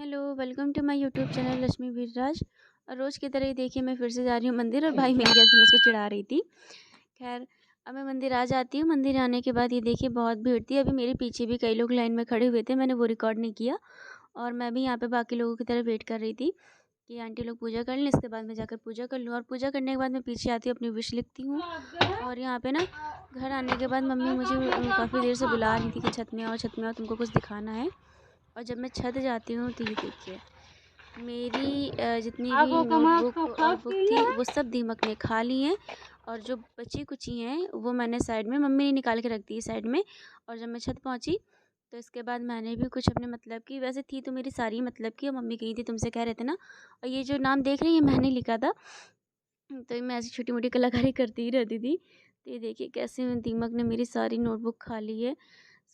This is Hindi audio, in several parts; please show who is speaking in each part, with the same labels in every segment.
Speaker 1: Hello, welcome to my YouTube channel Lakshmi Veeraraj. और रोज़ की तरह ही देखिए मैं फिर से जा रही हूँ मंदिर और भाई मिल गया तो मैं उसको चिढ़ा रही थी। खैर, अब मैं मंदिर आ जाती हूँ। मंदिर आने के बाद ये देखिए बहुत भीड़ थी। अभी मेरे पीछे भी कई लोग लाइन में खड़े हुए थे, मैंने वो रिकॉर्ड नहीं किया। और मैं भी यहाँ पे बाकी लोगों की तरह वेट कर रही थी कि आंटी लोग पूजा कर लें, इसके बाद मैं जाकर पूजा कर लूँ। और पूजा करने के बाद मैं पीछे आती हूँ, अपनी विश लिखती हूँ। और यहाँ पे ना घर आने के बाद मम्मी मुझे काफ़ी देर से बुला रही थी कि छत में आओ, छत में आओ, तुमको कुछ दिखाना है। और जब मैं छत जाती हूँ तो ये देखिए मेरी जितनी भी नोटबुक और बुक थी वो सब दीमक ने खा ली हैं। और जो बची कुची हैं वो मैंने साइड में, मम्मी ने निकाल के रख दी साइड में। और जब मैं छत पहुंची तो इसके बाद मैंने भी कुछ अपने मतलब की, वैसे थी तो मेरी सारी मतलब की, और मम्मी कही थी तुमसे कह रहे थे ना। और ये जो नाम देख रही है मैंने लिखा था। तो मैं ऐसी छोटी मोटी कलाकारी करती ही रहती थी। तो ये देखिए कैसे दीमक ने मेरी सारी नोटबुक खा ली है।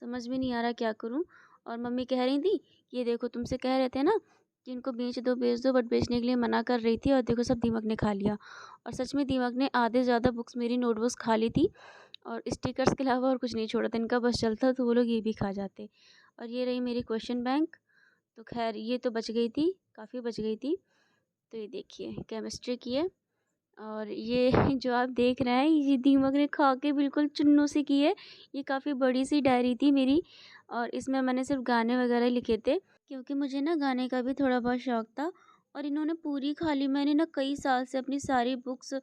Speaker 1: समझ में नहीं आ रहा क्या करूं। और मम्मी कह रही थी ये देखो तुमसे कह रहे थे ना कि इनको बेच दो, बट बेचने के लिए मना कर रही थी और देखो सब दीमक ने खा लिया। और सच में दीमक ने आधे से ज़्यादा बुक्स मेरी नोटबुक्स खा ली थी। और स्टिकर्स के अलावा और कुछ नहीं छोड़ा था, इनका बस चलता तो वो लोग ये भी खा जाते। और ये रही मेरी क्वेश्चन बैंक। तो खैर ये तो बच गई थी, काफ़ी बच गई थी। तो ये देखिए केमिस्ट्री की है। और ये जो आप देख रहे हैं ये दीमक ने खा के बिल्कुल चुन्नों से की है। ये काफ़ी बड़ी सी डायरी थी मेरी। और इसमें मैंने सिर्फ गाने वगैरह लिखे थे, क्योंकि मुझे ना गाने का भी थोड़ा बहुत शौक़ था। और इन्होंने पूरी खा ली। मैंने ना कई साल से अपनी सारी बुक्स,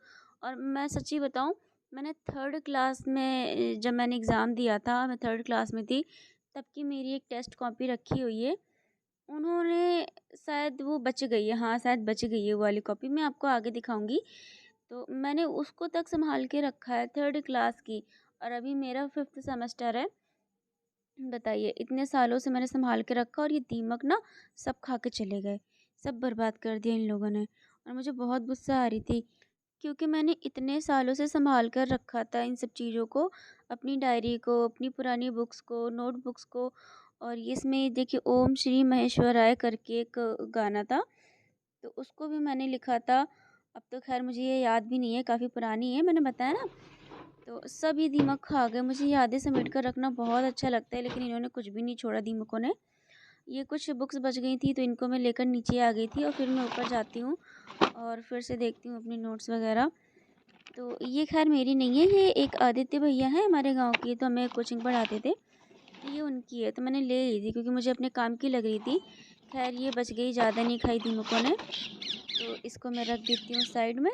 Speaker 1: और मैं सच्ची बताऊं, मैंने थर्ड क्लास में जब मैंने एग्ज़ाम दिया था, मैं थर्ड क्लास में थी, तब की मेरी एक टेस्ट कॉपी रखी हुई है। उन्होंने शायद वो बच गई है, हाँ शायद बच गई है वो वाली कॉपी, मैं आपको आगे दिखाऊंगी। तो मैंने उसको तक संभाल के रखा है, थर्ड क्लास की। और अभी मेरा फिफ्थ सेमेस्टर है। बताइए इतने सालों से मैंने संभाल के रखा और ये दीमक ना सब खा के चले गए, सब बर्बाद कर दिया इन लोगों ने। और मुझे बहुत गुस्सा आ रही थी, क्योंकि मैंने इतने सालों से संभाल कर रखा था इन सब चीज़ों को, अपनी डायरी को, अपनी पुरानी बुक्स को, नोटबुक्स को। और ये इसमें देखिए ओम श्री महेश्वराय करके एक गाना था, तो उसको भी मैंने लिखा था। अब तो खैर मुझे ये याद भी नहीं है, काफ़ी पुरानी है, मैंने बताया ना। तो सब ये दीमक खा गए। मुझे यादें समेट कर रखना बहुत अच्छा लगता है, लेकिन इन्होंने कुछ भी नहीं छोड़ा दीमकों ने। ये कुछ बुक्स बच गई थी तो इनको मैं लेकर नीचे आ गई थी, और फिर मैं ऊपर जाती हूँ और फिर से देखती हूँ अपनी नोट्स वगैरह। तो ये खैर मेरी नहीं है, ये एक आदित्य भैया हैं हमारे गाँव के, तो हमें कोचिंग पढ़ाते थे। तो ये उनकी है, तो मैंने ले ली थी क्योंकि मुझे अपने काम की लग रही थी। खैर ये बच गई, ज़्यादा नहीं खाई दीमकों ने। तो इसको मैं रख देती हूँ साइड में।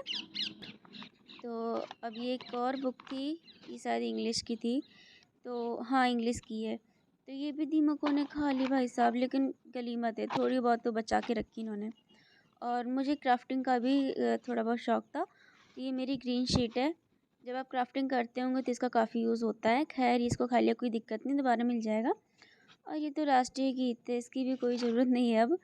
Speaker 1: तो अब ये एक और बुक थी, ये शायद इंग्लिश की थी। तो हाँ इंग्लिश की है। तो ये भी दीमकों ने खा ली भाई साहब, लेकिन गनीमत है, थोड़ी बहुत तो बचा के रखी इन्होंने। और मुझे क्राफ्टिंग का भी थोड़ा बहुत शौक़ था। तो ये मेरी ग्रीन शीट है। जब आप क्राफ्टिंग करते होंगे तो इसका काफ़ी यूज़ होता है। खैर इसको खा लिया कोई दिक्कत नहीं, दोबारा मिल जाएगा। और ये तो राष्ट्रीय गीत है, इसकी भी कोई ज़रूरत नहीं है अब।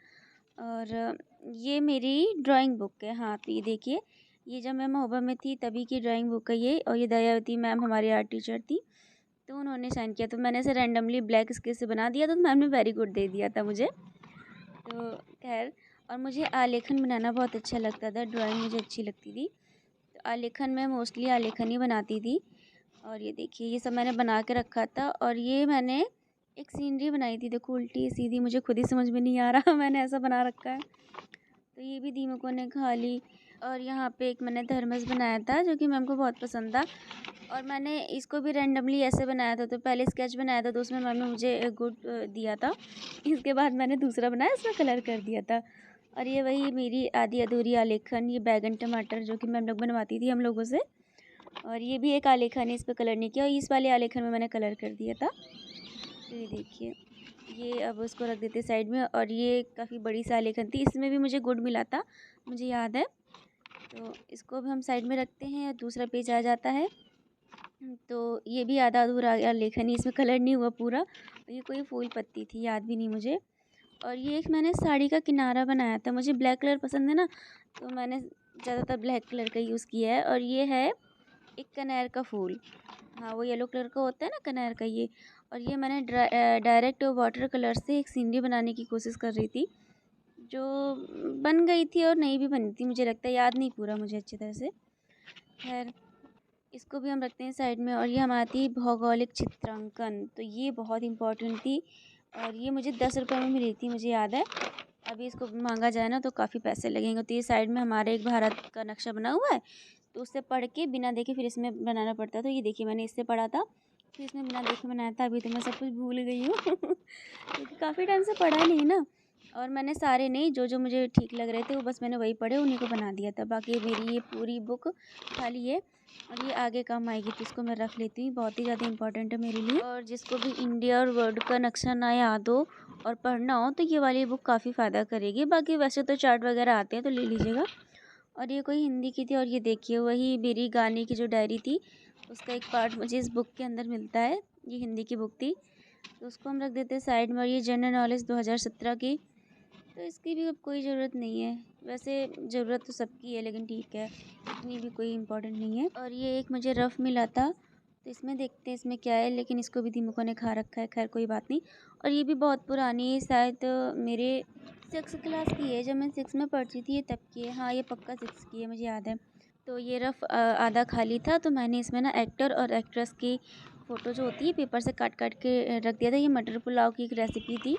Speaker 1: और ये मेरी ड्राइंग बुक है। हाँ तो ये देखिए, ये जब मैं महोबा में थी तभी की ड्राइंग बुक है ये। और ये दयावती मैम हमारी आर्ट टीचर थी, तो उन्होंने साइन किया, तो मैंने इसे रैंडमली ब्लैक स्केच से बना दिया, तो मैम ने वेरी गुड दे दिया था मुझे। तो खैर, और मुझे आलेखन बनाना बहुत अच्छा लगता था, ड्राइंग मुझे अच्छी लगती थी। तो आलेखन में मोस्टली आलेखन ही बनाती थी। और ये देखिए ये सब मैंने बना के रखा था। और ये मैंने एक सीनरी बनाई थी, देखो उल्टी सीधी, मुझे खुद ही समझ में नहीं आ रहा मैंने ऐसा बना रखा है। तो ये भी दीमकों ने खा ली। और यहाँ पे एक मैंने थर्मस बनाया था जो कि मैम को बहुत पसंद था। और मैंने इसको भी रैंडमली ऐसे बनाया था, तो पहले स्केच बनाया था तो उसमें मैम ने मुझे गुड दिया था। इसके बाद मैंने दूसरा बनाया, उसमें कलर कर दिया था। और ये वही मेरी आधी अधूरी आलेखन, ये बैगन टमाटर जो कि मैम लोग बनवाती थी हम लोगों से। और ये भी एक आलेखन है, इस पर कलर नहीं किया, और इस वाले आलेखन में मैंने कलर कर दिया था। तो ये देखिए, ये अब उसको रख देते साइड में। और ये काफ़ी बड़ी सी आलेखन थी, इसमें भी मुझे गुड मिला था, मुझे याद है। तो इसको भी हम साइड में रखते हैं और दूसरा पेज आ जाता है। तो ये भी आधा अधूरा आलेखन ही, इसमें कलर नहीं हुआ पूरा। ये कोई फूल पत्ती थी, याद भी नहीं मुझे। और ये एक मैंने साड़ी का किनारा बनाया था, मुझे ब्लैक कलर पसंद है ना, तो मैंने ज़्यादातर ब्लैक कलर का यूज़ किया है। और ये है एक कनेर का फूल, हाँ वो येलो कलर का होता है ना कनेर का, ये। और ये मैंने डायरेक्ट वाटर कलर से एक सीनरी बनाने की कोशिश कर रही थी, जो बन गई थी और नहीं भी बनी थी, मुझे लगता है, याद नहीं पूरा मुझे अच्छी तरह से। खैर इसको भी हम रखते हैं साइड में। और ये हमारी थी भौगोलिक चित्रांकन, तो ये बहुत इम्पोर्टेंट थी। और ये मुझे 10 रुपये में मिली थी, मुझे याद है। अभी इसको मांगा जाए ना तो काफ़ी पैसे लगेंगे। तो ये साइड में हमारे एक भारत का नक्शा बना हुआ है, तो उससे पढ़ के बिना देखे फिर इसमें बनाना पड़ता है। तो ये देखिए मैंने इससे पढ़ा था, फिर इसमें बिना देखे बनाया था। अभी तो मैं सब कुछ भूल गई हूँ क्योंकि काफ़ी टाइम से पढ़ा नहीं ना। और मैंने सारे नहीं, जो जो मुझे ठीक लग रहे थे वो बस मैंने वही पढ़े, उन्हीं को बना दिया था। बाकी मेरी ये पूरी बुक खाली है और ये आगे काम आएगी, तो इसको मैं रख लेती हूँ। बहुत ही ज़्यादा इंपॉर्टेंट है मेरे लिए। और जिसको भी इंडिया और वर्ल्ड का नक्शा ना याद हो और पढ़ना हो तो ये वाली बुक काफ़ी फ़ायदा करेगी। बाकी वैसे तो चार्ट वगैरह आते हैं तो ले लीजिएगा। और ये कोई हिंदी की थी। और ये देखिए वही मेरी गाने की जो डायरी थी उसका एक पार्ट मुझे इस बुक के अंदर मिलता है। ये हिंदी की बुक थी तो उसको हम रख देते हैं साइड में। और ये जनरल नॉलेज 2017 की, तो इसकी भी अब कोई ज़रूरत नहीं है। वैसे ज़रूरत तो सबकी है लेकिन ठीक है, इतनी भी कोई इम्पोर्टेंट नहीं है। और ये एक मुझे रफ़ मिला था, तो इसमें देखते हैं इसमें क्या है, लेकिन इसको भी दीमकों ने खा रखा है। खैर कोई बात नहीं। और ये भी बहुत पुरानी है, शायद मेरे 6 क्लास की है, जब मैं 6 में पढ़ती थी ये तब की है। हाँ ये पक्का 6 की है, मुझे याद है। तो ये रफ़ आधा खाली था, तो मैंने इसमें ना एक्टर और एक्ट्रेस की फ़ोटो जो होती है पेपर से काट काट के रख दिया था। ये मटर पुलाव की एक रेसिपी थी,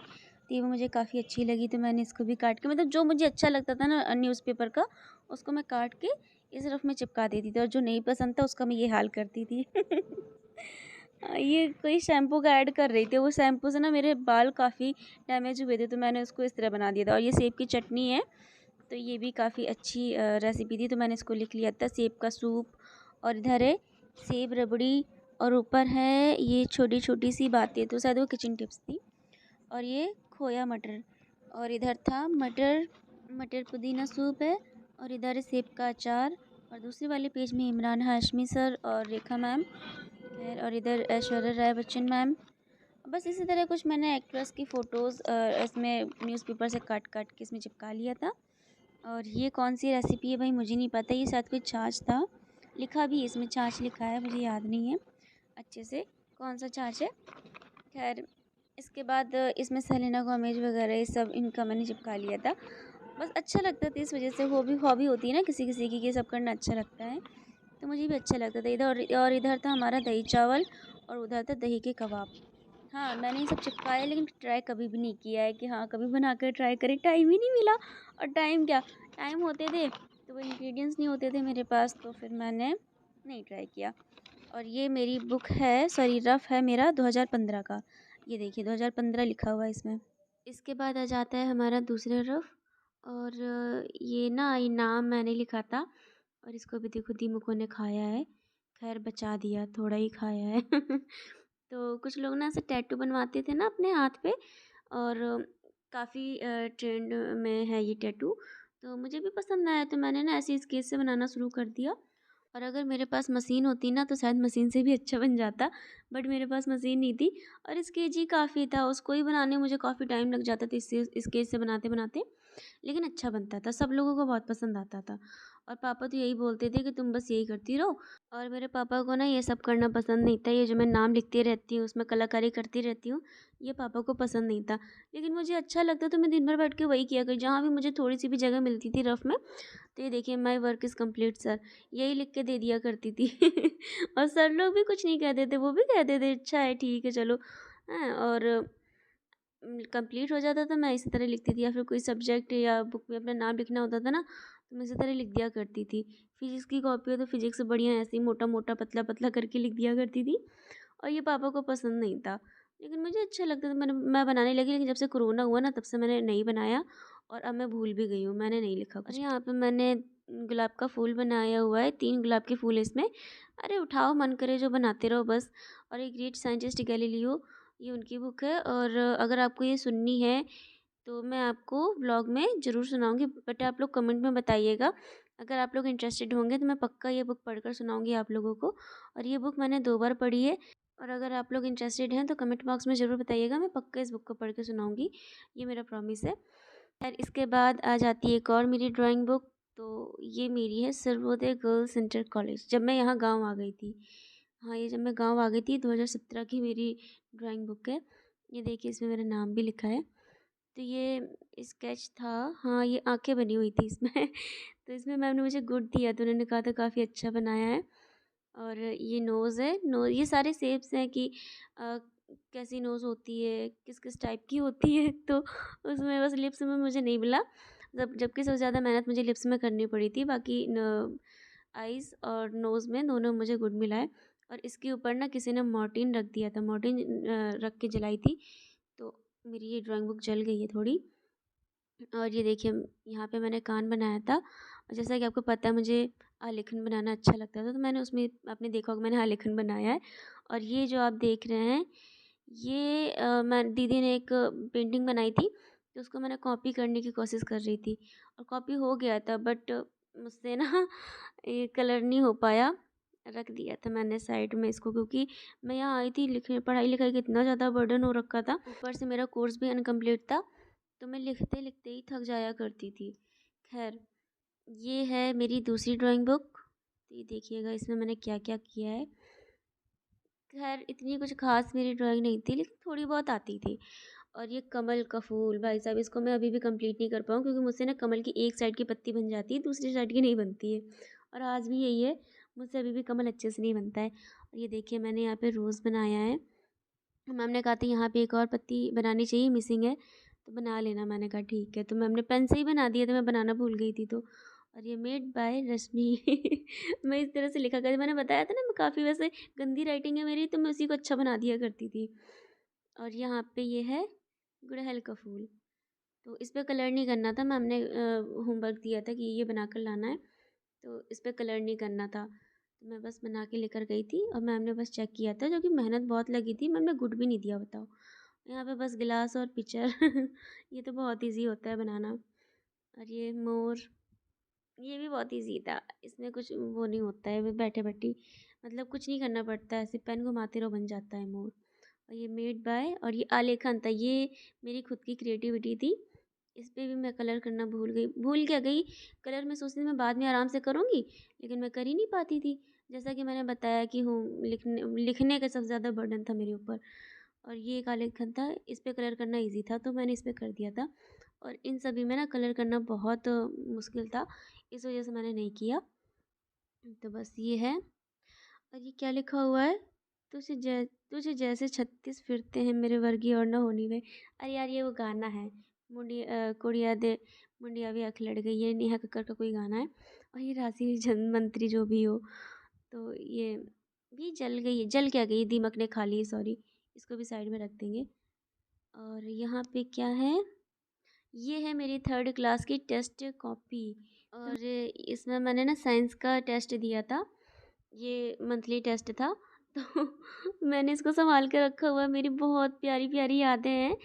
Speaker 1: तो ये वो मुझे काफ़ी अच्छी लगी, तो मैंने इसको भी काट के, मतलब जो मुझे अच्छा लगता था ना न्यूज़पेपर का, उसको मैं काट के इस रफ में चिपका देती थी। और जो नहीं पसंद था उसका मैं ये हाल करती थी ये कोई शैम्पू का ऐड कर रही थी, वो शैम्पू से ना मेरे बाल काफ़ी डैमेज हुए थे, तो मैंने उसको इस तरह बना दिया था। और ये सेब की चटनी है, तो ये भी काफ़ी अच्छी रेसिपी थी, तो मैंने इसको लिख लिया था, सेब का सूप। और इधर है सेब रबड़ी, और ऊपर है ये छोटी छोटी सी बातें, तो शायद वो किचन टिप्स थी। और ये खोया मटर। और इधर था मटर मटर पुदीना सूप है। और इधर है सेब का अचार। और दूसरे वाले पेज में इमरान हाशमी सर और रेखा मैम। खैर, और इधर ऐश्वर्या राय बच्चन मैम। बस इसी तरह कुछ मैंने एक्ट्रेस की फ़ोटोज़ इसमें न्यूज़पेपर से काट काट के इसमें चिपका लिया था। और ये कौन सी रेसिपी है भाई मुझे नहीं पता, ये शायद कोई छाछ था, लिखा भी है इसमें छाछ लिखा है, मुझे याद नहीं है अच्छे से कौन सा छाछ है। खैर, इसके बाद इसमें सेलेना गोमेज वगैरह ये सब इनका मैंने चिपका लिया था। बस अच्छा लगता था इस वज़ह से, हॉबी हॉबी होती है ना किसी-किसी की, ये सब करना अच्छा लगता है, तो मुझे भी अच्छा लगता था। इधर और इधर था हमारा दही चावल, और उधर था दही के कबाब। हाँ, मैंने ये सब चिपकाया लेकिन ट्राई कभी भी नहीं किया है कि हाँ, कभी बना कर ट्राई करें, टाइम ही नहीं मिला। और टाइम क्या, टाइम होते थे तो वो इंग्रीडिएंट्स नहीं होते थे मेरे पास, तो फिर मैंने नहीं ट्राई किया। और ये मेरी बुक है, सॉरी रफ़ है मेरा 2015 का। ये देखिए 2015 लिखा हुआ है इसमें। इसके बाद आ जाता है हमारा दूसरा रफ़। और ये ना ये नाम मैंने लिखा था, और इसको भी देखो दीमकों ने खाया है। खैर बचा दिया, थोड़ा ही खाया है तो कुछ लोग ना ऐसे टैटू बनवाते थे ना अपने हाथ पे, और काफ़ी ट्रेंड में है ये टैटू, तो मुझे भी पसंद आया, तो मैंने ना ऐसे स्केच से बनाना शुरू कर दिया। और अगर मेरे पास मशीन होती ना तो शायद मशीन से भी अच्छा बन जाता, बट मेरे पास मशीन नहीं थी। और स्केच ही काफ़ी था, उसको ही बनाने में मुझे काफ़ी टाइम लग जाता था, इससे स्केच से बनाते बनाते, लेकिन अच्छा बनता था, सब लोगों को बहुत पसंद आता था। और पापा तो यही बोलते थे कि तुम बस यही करती रहो। और मेरे पापा को ना ये सब करना पसंद नहीं था, ये जो मैं नाम लिखती रहती हूँ उसमें कलाकारी करती रहती हूँ, ये पापा को पसंद नहीं था। लेकिन मुझे अच्छा लगता, तो मैं दिन भर बैठ के वही किया करी, जहाँ भी मुझे थोड़ी सी भी जगह मिलती थी रफ में, तो ये देखिए my work is complete sir, यही लिख के दे दिया करती थी और सर लोग भी कुछ नहीं कहते थे, वो भी कहते थे अच्छा है ठीक है चलो। हैं, और कंप्लीट हो जाता था, मैं इसी तरह लिखती थी। या फिर कोई सब्जेक्ट या बुक में अपना नाम लिखना होता था ना, तो मैं इसी तरह लिख दिया करती थी। फिजिक्स की कॉपी हो तो फिजिक्स बढ़िया ऐसे ही मोटा मोटा पतला पतला करके लिख दिया करती थी। और ये पापा को पसंद नहीं था, लेकिन मुझे अच्छा लगता था, मैं बनाने लगी। लेकिन जब से कोरोना हुआ ना तब से मैंने नहीं बनाया, और अब मैं भूल भी गई हूँ, मैंने नहीं लिखा कुछ। और यहाँ पे मैंने गुलाब का फूल बनाया हुआ है, 3 गुलाब के फूल इसमें। अरे उठाओ, मन करे जो बनाते रहो बस। और एक ग्रेट साइंटिस्ट गैलीलियो, ये उनकी बुक है। और अगर आपको ये सुननी है तो मैं आपको व्लॉग में ज़रूर सुनाऊंगी, बट आप लोग कमेंट में बताइएगा। अगर आप लोग इंटरेस्टेड होंगे तो मैं पक्का ये बुक पढ़कर सुनाऊंगी आप लोगों को। और ये बुक मैंने 2 बार पढ़ी है। और अगर आप लोग इंटरेस्टेड हैं तो कमेंट बॉक्स में ज़रूर बताइएगा, मैं पक्का इस बुक को पढ़ के सुनाऊंगी, ये मेरा प्रॉमिस है। खैर, इसके बाद आ जाती है एक और मेरी ड्राइंग बुक। तो ये मेरी है सर्वोदय गर्ल्स इंटर कॉलेज, जब मैं यहाँ गाँव आ गई थी। हाँ, ये जब मैं गाँव आ गई थी 2017 की मेरी ड्राइंग बुक है। ये देखिए इसमें मेरा नाम भी लिखा है। तो ये स्केच था, हाँ ये आँखें बनी हुई थी इसमें तो इसमें मैम ने मुझे गुड दिया, तो उन्होंने कहा था काफ़ी अच्छा बनाया है। और ये नोज़ है, ये सारे शेप्स हैं कि कैसी नोज़ होती है, किस-किस टाइप की होती है, तो उसमें बस लिप्स में मुझे नहीं मिला। जबकि सबसे ज़्यादा मेहनत मुझे लिप्स में करनी पड़ी थी, बाकी न आइज़ और नोज़ में दोनों में मुझे गुड मिला है। और इसके ऊपर ना किसी ने मॉर्टिन रख दिया था, मॉर्टिन रख के जलाई थी, तो मेरी ये ड्राइंग बुक जल गई है थोड़ी। और ये देखिए यहाँ पे मैंने कान बनाया था, और जैसा कि आपको पता है मुझे आलेखन बनाना अच्छा लगता था, तो मैंने उसमें आपने देखा होगा मैंने आलेखन बनाया है। और ये जो आप देख रहे हैं, ये मैं दीदी ने एक पेंटिंग बनाई थी, तो उसको मैंने कॉपी करने की कोशिश कर रही थी, और कॉपी हो गया था, बट मुझसे ना ये कलर नहीं हो पाया। रख दिया था मैंने साइड में इसको, क्योंकि मैं यहाँ आई थी लिखने, पढ़ाई लिखाई का इतना ज़्यादा बर्डन हो रखा था, ऊपर से मेरा कोर्स भी अनकम्प्लीट था, तो मैं लिखते-लिखते ही थक जाया करती थी। ख़ैर, ये है मेरी दूसरी ड्राइंग बुक। तो ये देखिएगा इसमें मैंने क्या-क्या किया है। ख़ैर इतनी कुछ ख़ास मेरी ड्राइंग नहीं थी, लेकिन थोड़ी बहुत आती थी। और ये कमल का फूल, भाई साहब इसको मैं अभी भी कंप्लीट नहीं कर पाऊँ, क्योंकि मुझसे ना कमल की एक साइड की पत्ती बन जाती है, दूसरी साइड की नहीं बनती है। और आज भी यही है, मुझसे अभी भी कमल अच्छे से नहीं बनता है। और ये देखिए मैंने यहाँ पे रोज़ बनाया है। मैम ने कहा था यहाँ पे एक और पत्ती बनानी चाहिए, मिसिंग है, तो बना लेना। मैंने कहा ठीक है, तो मैम ने पेन से ही बना दिया था, मैं बनाना भूल गई थी तो। और ये मेड बाय रश्मि मैं इस तरह से लिखा करती, मैंने बताया था ना मैं काफ़ी वैसे गंदी राइटिंग है मेरी, तो मैं उसी को अच्छा बना दिया करती थी। और यहाँ पे ये है गुड़हल का फूल, तो इस पे कलर नहीं करना था, मैम ने होमवर्क दिया था कि ये बना कर लाना है, तो इस पे कलर नहीं करना था। तो मैं बस बना के लेकर गई थी, और मैम ने बस चेक किया था, जो कि मेहनत बहुत लगी थी, मैम ने गुड भी नहीं दिया बताओ। यहाँ पे बस गिलास और पिक्चर ये तो बहुत ईज़ी होता है बनाना। और ये मोर, ये भी बहुत ईज़ी था, इसमें कुछ वो नहीं होता है, बैठे-बैठी मतलब कुछ नहीं करना पड़ता है, ऐसे पेन घुमाते रहो बन जाता है मोर। और ये मेड बाय, और ये आलेखन था, ये मेरी खुद की क्रिएटिविटी थी। इस पे भी मैं कलर करना भूल क्या गई, कलर मैं सोचती थी मैं बाद में आराम से करूँगी, लेकिन मैं कर ही नहीं पाती थी। जैसा कि मैंने बताया कि हूँ लिखने का सबसे ज़्यादा बर्डन था मेरे ऊपर, और ये एक आलेखन था, इस पे कलर करना ईज़ी था, तो मैंने इस पे कर दिया था। और इन सभी में ना कलर करना बहुत मुश्किल था, इस वजह से मैंने नहीं किया। तो बस ये है। और ये क्या लिखा हुआ है? तुझे जैसे 36 फिरते हैं मेरे वर्गी और न होनी वे। अरे यार ये वो गाना है, कुड़िया दे मुंडिया भी अख लड़ गई, ये नेहा कक्कड़ का कोई गाना है। और ये राशि जन मंत्री जो भी हो, तो ये भी जल गई है, जल क्या गई, दीमक ने खा ली, सॉरी, इसको भी साइड में रख देंगे। और यहाँ पे क्या है? ये है मेरी 3rd क्लास की टेस्ट कॉपी, और इसमें मैंने ना साइंस का टेस्ट दिया था, ये मंथली टेस्ट था, तो मैंने इसको सँभाल के रखा हुआ है, मेरी बहुत प्यारी-प्यारी यादें हैं।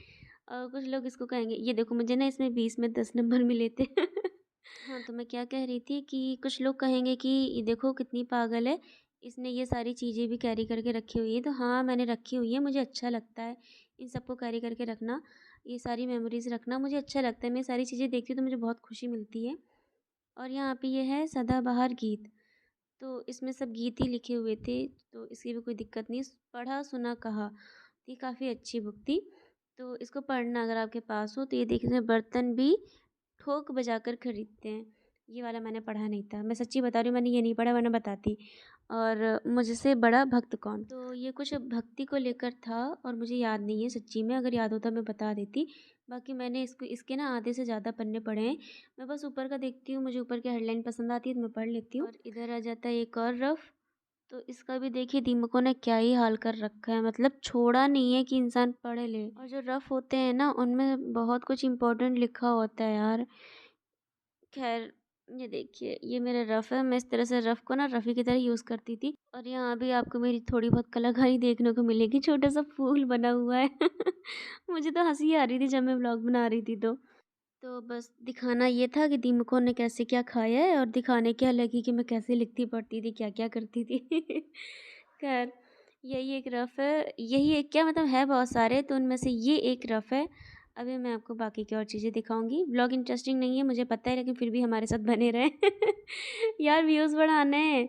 Speaker 1: कुछ लोग इसको कहेंगे, ये देखो मुझे ना इसमें 20 में 10 नंबर मिले थे। हाँ, तो मैं क्या कह रही थी कि कुछ लोग कहेंगे कि ये देखो कितनी पागल है, इसने ये सारी चीज़ें भी कैरी करके रखी हुई है, तो हाँ, मैंने रखी हुई है, मुझे अच्छा लगता है इन सबको कैरी करके रखना, ये सारी मेमोरीज़ रखना मुझे अच्छा लगता है। मैं सारी चीज़ें देखती हूँ तो मुझे बहुत खुशी मिलती है। और यहाँ पे ये है सदाबहार गीत, तो इसमें सब गीत ही लिखे हुए थे, तो इसकी भी कोई दिक्कत नहीं, पढ़ा, सुना, कहा, तो ये काफ़ी अच्छी बुक थी। तो इसको पढ़ना अगर आपके पास हो, तो ये देखिए बर्तन भी ठोक बजाकर खरीदते हैं, ये वाला मैंने पढ़ा नहीं था। मैं सच्ची बता रही हूँ, मैंने ये नहीं पढ़ा वरना बताती। और मुझसे बड़ा भक्त कौन? तो ये कुछ भक्ति को लेकर था, और मुझे याद नहीं है सच्ची में, अगर याद होता मैं बता देती। बाकी मैंने इसके ना आधे से ज़्यादा पन्ने पढ़े हैं। मैं बस ऊपर का देखती हूँ, मुझे ऊपर की हेडलाइन पसंद आती है तो मैं पढ़ लेती हूँ। और इधर आ जाता है एक और रफ़, तो इसका भी देखिए दीमकों ने क्या ही हाल कर रखा है, मतलब छोड़ा नहीं है कि इंसान पढ़ ले। और जो रफ़ होते हैं ना उनमें बहुत कुछ इम्पोर्टेंट लिखा होता है यार। ख़ैर, ये देखिए ये मेरा रफ़ है, मैं इस तरह से रफ़ को ना रफ़ी की तरह यूज़ करती थी। और यहाँ भी आपको मेरी थोड़ी बहुत कलाकारी देखने को मिलेगी, छोटा-सा फूल बना हुआ है। मुझे तो हँसी आ रही थी जब मैं व्लॉग बना रही थी तो। तो बस दिखाना ये था कि दीमकों ने कैसे क्या खाया है, और दिखाने क्या लगी कि मैं कैसे लिखती पढ़ती थी, क्या-क्या करती थी। ख़ैर, यही एक रफ़ है, यही एक क्या मतलब है बहुत सारे, तो उनमें से ये एक रफ़ है। अभी मैं आपको बाकी की और चीज़ें दिखाऊँगी। व्लॉग इंटरेस्टिंग नहीं है मुझे पता है, लेकिन फिर भी हमारे साथ बने रहें। यार व्यूज़ बढ़ाने हैं,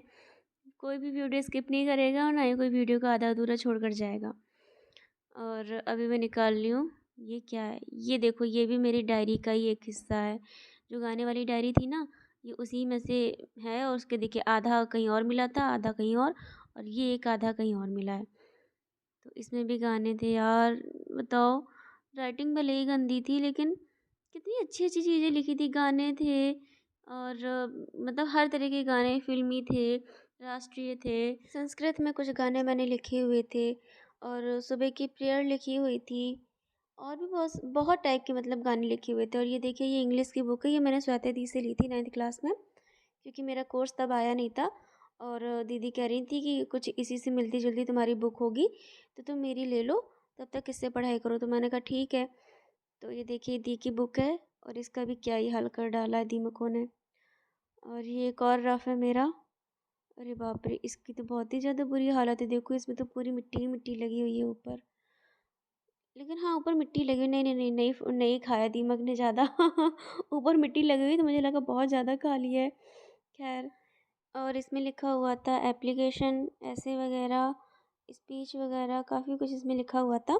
Speaker 1: कोई भी वीडियो स्किप नहीं करेगा, और ना ही कोई वीडियो को आधा-अधूरा छोड़कर जाएगा। और अभी मैं निकाल रही हूँ, ये क्या है? ये देखो ये भी मेरी डायरी का ही एक हिस्सा है। जो गाने वाली डायरी थी ना, ये उसी में से है, और उसके देखिए आधा कहीं और मिला था, आधा कहीं और ये एक आधा कहीं और मिला है। तो इसमें भी गाने थे यार, बताओ। राइटिंग भले ही गंदी थी लेकिन कितनी अच्छी-अच्छी चीज़ें लिखी थी, गाने थे और मतलब हर तरह के गाने फ़िल्मी थे, राष्ट्रीय थे। संस्कृत में कुछ गाने मैंने लिखे हुए थे और सुबह की प्रेयर लिखी हुई थी और भी बहुत बहुत टाइप के मतलब गाने लिखे हुए थे। और ये देखिए, ये इंग्लिश की बुक है, ये मैंने स्वाति दी से ली थी 9th क्लास में, क्योंकि मेरा कोर्स तब आया नहीं था और दीदी कह रही थी कि कुछ इसी से मिलती-जुलती तुम्हारी बुक होगी, तो तुम मेरी ले लो, तब तक इससे पढ़ाई करो। तो मैंने कहा ठीक है। तो ये देखिए, दी की बुक है और इसका भी क्या ही हाल कर डाला है दीमकों ने। और ये एक और रफ़ है मेरा। अरे बाप रे! इसकी तो बहुत ही ज़्यादा बुरी हालत है, देखो इसमें तो पूरी मिट्टी ही मिट्टी लगी हुई है ऊपर। लेकिन हाँ, ऊपर मिट्टी लगी हुई, नहीं, नहीं, नहीं, नहीं नहीं खाया दीमक ने ज़्यादा। ऊपर मिट्टी लगी हुई तो मुझे लगा बहुत ज़्यादा खा लिया है। ख़ैर, और इसमें लिखा हुआ था एप्लीकेशन, ऐसे वगैरह, स्पीच वगैरह, काफ़ी कुछ इसमें लिखा हुआ था।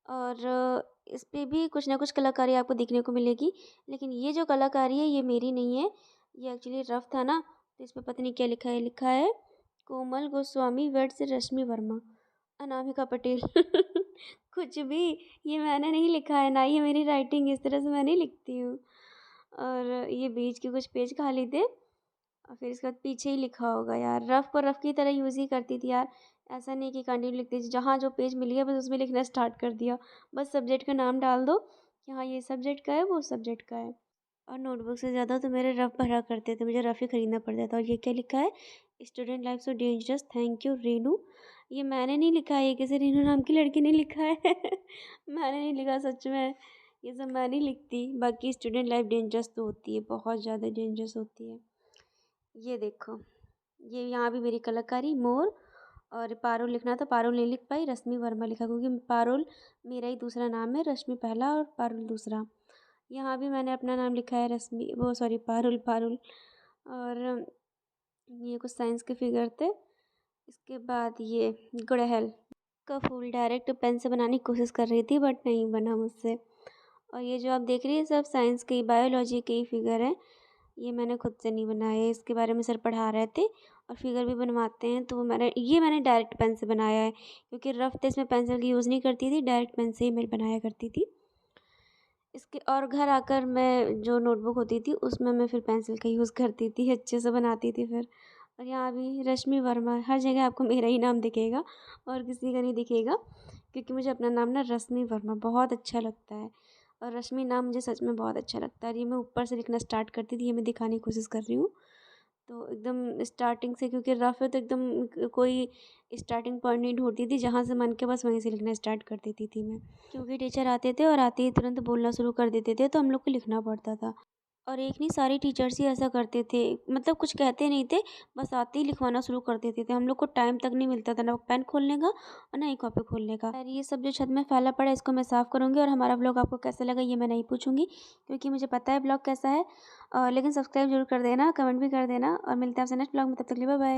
Speaker 1: और इस पे भी कुछ ना कुछ कलाकारी आपको देखने को मिलेगी। लेकिन ये जो कलाकारी है ये मेरी नहीं है, ये एक्चुअली रफ़ था ना, तो इस पे पता नहीं क्या लिखा है कोमल गोस्वामी वेड्स रश्मि वर्मा, अनामिका पटेल। कुछ भी, ये मैंने नहीं लिखा है, ना ये मेरी राइटिंग, इस तरह से मैं नहीं लिखती हूँ। और ये बीच के कुछ पेज खाली थे और फिर इसके बाद पीछे ही लिखा होगा यार। रफ़ को रफ़ की तरह यूज़ ही करती थी यार, ऐसा नहीं कि कंटिन्यू लिखती थी, जहाँ जो पेज मिल गया बस उसमें लिखना स्टार्ट कर दिया। बस सब्जेक्ट का नाम डाल दो कि हाँ ये सब्जेक्ट का है, वो सब्जेक्ट का है। और नोटबुक से ज़्यादा तो मेरे रफ़ भरा करते थे, मुझे रफ़ ही खरीदना पड़ता था। और ये क्या लिखा है, student life so dangerous, thank you Renu. ये मैंने नहीं लिखा है, ये किसी रेनू नाम की लड़की ने लिखा है। मैंने नहीं लिखा सच में, ये सब मैं नहीं लिखती। बाकी स्टूडेंट लाइफ डेंजरस तो होती है, बहुत ज़्यादा डेंजरस होती है। ये देखो, ये यहाँ भी मेरी कलाकारी, मोर। और पारुल लिखना था, पारुल नहीं लिख पाई, रश्मि वर्मा लिखा, क्योंकि पारुल मेरा ही दूसरा नाम है, रश्मि पहला और पारुल दूसरा। यहाँ भी मैंने अपना नाम लिखा है, रश्मि, वो सॉरी, पारुल पारुल। और ये कुछ साइंस के फिगर थे। इसके बाद ये गुड़हल का फूल डायरेक्ट पेन से बनाने की कोशिश कर रही थी बट नहीं बना मुझसे। और ये जो आप देख रही है सब साइंस के, बायोलॉजी के ही फिगर हैं, ये मैंने खुद से नहीं बनाए, इसके बारे में सर पढ़ा रहे थे। और फिगर भी बनवाते हैं तो वो मैंने डायरेक्ट पेन से बनाया है, क्योंकि रफ थे, इसमें पेंसिल की यूज़ नहीं करती थी, डायरेक्ट पेन से ही मैं बनाया करती थी इसके। और घर आकर मैं जो नोटबुक होती थी उसमें मैं फिर पेंसिल का यूज़ करती थी, अच्छे से बनाती थी फिर। और यहाँ भी रश्मि वर्मा, हर जगह आपको मेरा ही नाम दिखेगा और किसी का नहीं दिखेगा, क्योंकि मुझे अपना नाम ना रश्मि वर्मा बहुत अच्छा लगता है। और रश्मि नाम मुझे सच में बहुत अच्छा लगता है। और ये मैं ऊपर से लिखना स्टार्ट करती थी, ये मैं दिखाने की कोशिश कर रही हूँ। तो एकदम स्टार्टिंग से, क्योंकि रफ़ है तो एकदम कोई स्टार्टिंग पॉइंट नहीं ढूँढती थी, जहाँ से मन के बस वहीं से लिखना स्टार्ट कर देती थी मैं। क्योंकि टीचर आते थे और आते ही तुरंत बोलना शुरू कर देते थे, तो हम लोग को लिखना पड़ता था। और एक नहीं, सारे टीचर्स ही ऐसा करते थे, मतलब कुछ कहते नहीं थे, बस आते ही लिखवाना शुरू कर देते थे। हम लोग को टाइम तक नहीं मिलता था, ना पेन खोलने का और ना ही कॉपी खोलने का। और ये सब जो छत में फैला पड़ा है इसको मैं साफ़ करूँगी। और हमारा ब्लॉग आपको कैसा लगा ये मैं नहीं पूछूँगी, क्योंकि मुझे पता है ब्लॉग कैसा है। लेकिन सब्सक्राइब जरूर कर देना, कमेंट भी कर देना, और मिलते हैं आपसे नेक्स्ट ब्लॉग में, तब तक के लिए बाय बाय।